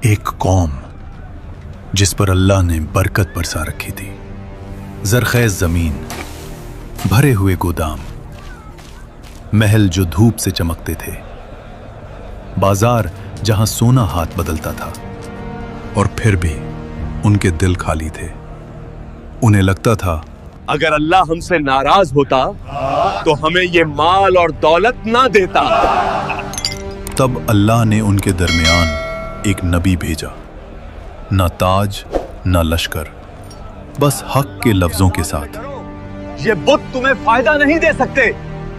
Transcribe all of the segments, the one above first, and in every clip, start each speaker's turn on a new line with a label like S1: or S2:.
S1: ایک قوم جس پر اللہ نے برکت برسا رکھی تھی، زرخیز زمین، بھرے ہوئے گودام، محل جو دھوپ سے چمکتے تھے، بازار جہاں سونا ہاتھ بدلتا تھا، اور پھر بھی ان کے دل خالی تھے۔ انہیں لگتا تھا
S2: اگر اللہ ہم سے ناراض ہوتا تو ہمیں یہ مال اور دولت نہ دیتا۔
S1: تب اللہ نے ان کے درمیان ایک نبی بھیجا، نہ تاج نہ لشکر، بس حق کے لفظوں کے ساتھ۔
S2: یہ بت تمہیں فائدہ نہیں دے سکتے۔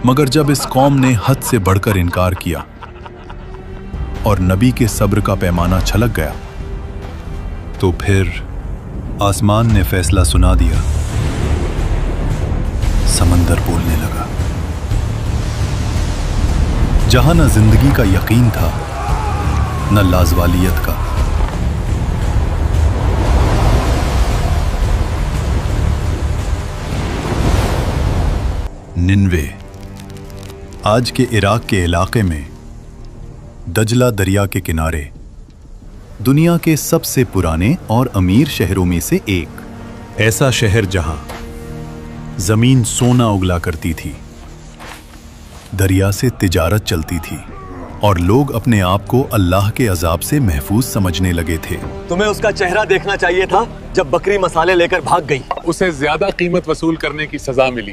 S1: مگر جب اس قوم نے حد سے بڑھ کر انکار کیا اور نبی کے صبر کا پیمانہ چھلک گیا، تو پھر آسمان نے فیصلہ سنا دیا، سمندر بولنے لگا۔ جہاں نہ زندگی کا یقین تھا، نہ لازوالیت کا، ننوے آج کے عراق کے علاقے میں دجلہ دریا کے کنارے دنیا کے سب سے پرانے اور امیر شہروں میں سے ایک، ایسا شہر جہاں زمین سونا اگلا کرتی تھی، دریا سے تجارت چلتی تھی، اور لوگ اپنے آپ کو اللہ کے عذاب سے محفوظ سمجھنے لگے تھے۔
S2: تمہیں اس کا چہرہ دیکھنا چاہیے تھا جب بکری مسالے لے کر بھاگ گئی۔
S3: اسے زیادہ قیمت وصول کرنے کی سزا ملی،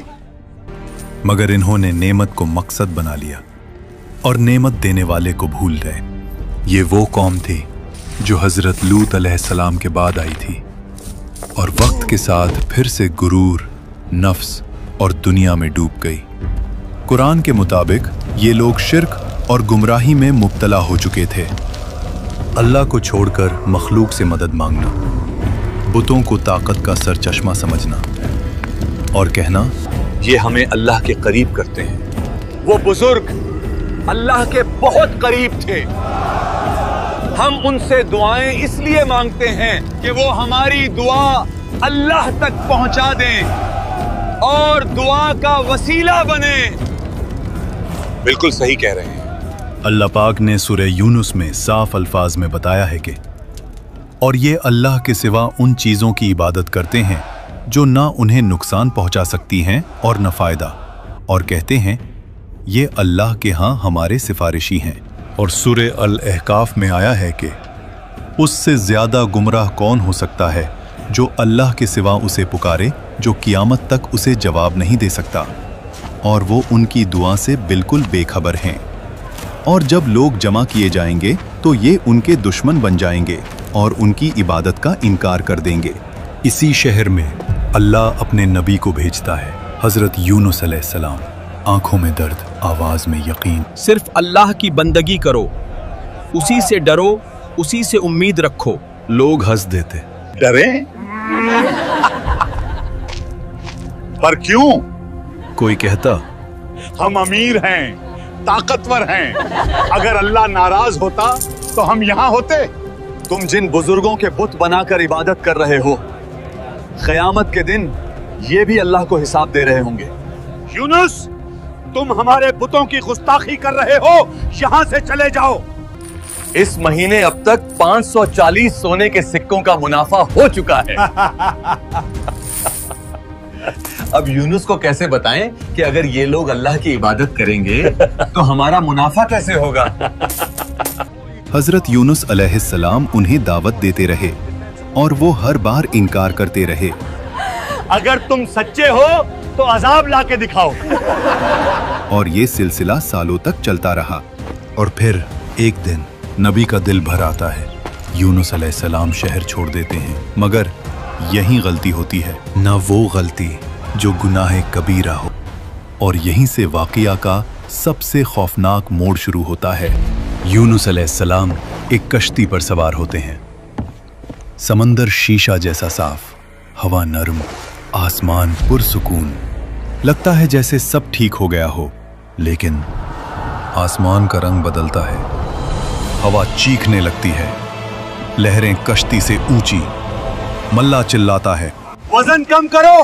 S1: مگر انہوں نے نعمت کو مقصد بنا لیا اور نعمت دینے والے کو بھول گئے۔ یہ وہ قوم تھی جو حضرت لوط علیہ السلام کے بعد آئی تھی، اور وقت کے ساتھ پھر سے غرور، نفس اور دنیا میں ڈوب گئی۔ قرآن کے مطابق یہ لوگ شرک اور گمراہی میں مبتلا ہو چکے تھے۔ اللہ کو چھوڑ کر مخلوق سے مدد مانگنا، بتوں کو طاقت کا سرچشمہ سمجھنا، اور کہنا
S2: یہ ہمیں اللہ کے قریب کرتے ہیں۔ وہ بزرگ اللہ کے بہت قریب تھے، ہم ان سے دعائیں اس لیے مانگتے ہیں کہ وہ ہماری دعا اللہ تک پہنچا دیں اور دعا کا وسیلہ بنے۔ بالکل صحیح کہہ رہے ہیں۔
S1: اللہ پاک نے سورہ یونس میں صاف الفاظ میں بتایا ہے کہ اور یہ اللہ کے سوا ان چیزوں کی عبادت کرتے ہیں جو نہ انہیں نقصان پہنچا سکتی ہیں اور نہ فائدہ، اور کہتے ہیں یہ اللہ کے ہاں ہمارے سفارشی ہیں۔ اور سورہ الاحقاف میں آیا ہے کہ اس سے زیادہ گمراہ کون ہو سکتا ہے جو اللہ کے سوا اسے پکارے، جو قیامت تک اسے جواب نہیں دے سکتا، اور وہ ان کی دعا سے بالکل بے خبر ہیں۔ اور جب لوگ جمع کیے جائیں گے تو یہ ان کے دشمن بن جائیں گے اور ان کی عبادت کا انکار کر دیں گے۔ اسی شہر میں اللہ اپنے نبی کو بھیجتا ہے، حضرت یونس علیہ السلام۔ آنکھوں میں درد، آواز میں یقین۔
S4: صرف اللہ کی بندگی کرو، اسی سے ڈرو، اسی سے امید رکھو۔
S1: لوگ ہنس دیتے،
S2: ڈریں؟ پر کیوں؟
S1: کوئی کہتا
S5: ہم امیر ہیں، طاقتور ہیں، اگر اللہ ناراض ہوتا تو ہم یہاں ہوتے۔
S2: تم جن بزرگوں کے بت بنا کر عبادت کر رہے ہو، قیامت کے دن یہ بھی اللہ کو حساب دے رہے ہوں گے۔
S5: یونس، تم ہمارے بتوں کی گستاخی کر رہے ہو، یہاں سے چلے جاؤ۔
S2: اس مہینے اب تک 540 سونے کے سکوں کا منافع ہو چکا ہے۔ اب یونس کو کیسے بتائیں کہ اگر یہ لوگ اللہ کی عبادت کریں گے تو ہمارا منافع کیسے ہوگا؟
S1: حضرت یونس علیہ السلام انہیں دعوت دیتے رہے اور وہ ہر بار انکار کرتے رہے۔
S5: اگر تم سچے ہو تو عذاب لا کے دکھاؤ۔
S1: اور یہ سلسلہ سالوں تک چلتا رہا، اور پھر ایک دن نبی کا دل بھر آتا ہے۔ یونس علیہ السلام شہر چھوڑ دیتے ہیں، مگر یہی غلطی ہوتی ہے، نہ وہ غلطی جو گناہ کبیرہ ہو، اور یہیں سے واقعہ کا سب سے خوفناک موڑ شروع ہوتا ہے۔ یونس علیہ السلام ایک کشتی پر سوار ہوتے ہیں، سمندر شیشہ جیسا صاف، ہوا نرم، آسمان پرسکون، لگتا ہے جیسے سب ٹھیک ہو گیا ہو، لیکن آسمان کا رنگ بدلتا ہے، ہوا چیخنے لگتی ہے، لہریں کشتی سے اونچی، ملا چلاتا ہے،
S5: وزن کم کرو،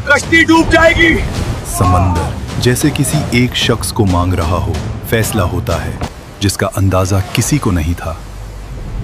S5: کشتی ڈوب جائے گی۔
S1: سمندر جیسے کسی ایک شخص کو مانگ رہا ہو، فیصلہ ہوتا ہے جس کا اندازہ کسی کو نہیں تھا۔